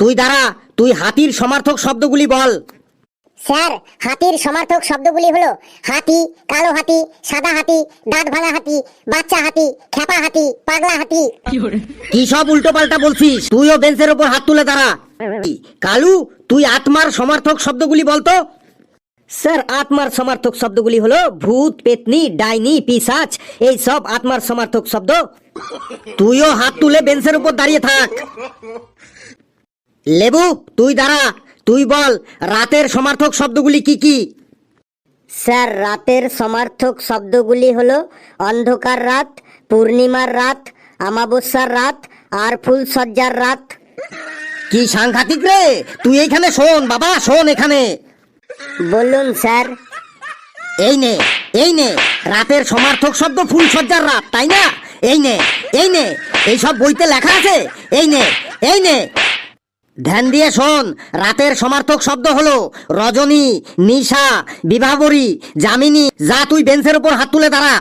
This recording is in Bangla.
তুই দাঁড়া, তুই হাতির সমার্থক শব্দগুলি বল। স্যার, হাতির সমার্থক শব্দগুলি হলো হাতি, কালো হাতি, সাদা হাতি, দাঁত ভাঙা হাতি, বাচ্চা হাতি, খেপা হাতি, পাগলা হাতি। কি সব উল্টো পাল্টা বলছিস? তুইও বেঞ্চের ওপর হাত তুলে দাঁড়া। কালু, তুই আত্মার সমার্থক শব্দগুলি বলতো। স্যার, আত্মার সমার্থক শব্দগুলি হলো ভূত, পেতনি, ডাইনি, পিশাচ, এই সব আত্মার সমার্থক শব্দ। তুইও হাত তুলে বেঞ্চের উপর দাঁড়িয়ে থাক। লেবু, তুই দাঁড়া, তুই বল রাতের সমার্থক শব্দগুলি কি কি? স্যার, রাতের সমার্থক শব্দগুলি হলো অন্ধকার রাত, পূর্ণিমার রাত, অমাবস্যার রাত আর ফুলসজ্জার রাত। কি সাংঘাতিক রে! তুই এইখানে শোন বাবা, শোন এখানে। বলুন স্যার। এই নে, এই নে রাতের সমার্থক শব্দ ফুলসজ্জার রাত, তাই না? এই নে, এই নে, এই সব বইতে লেখা আছে। এই নে, এই নে, ধ্যান দিয়ে শোন। রাতের সমার্থক শব্দ হলো রজনী, নিশা, বিভাবরী, যামিনী। যা, তুই বেঞ্চের উপর হাত তুলে দাঁড়া।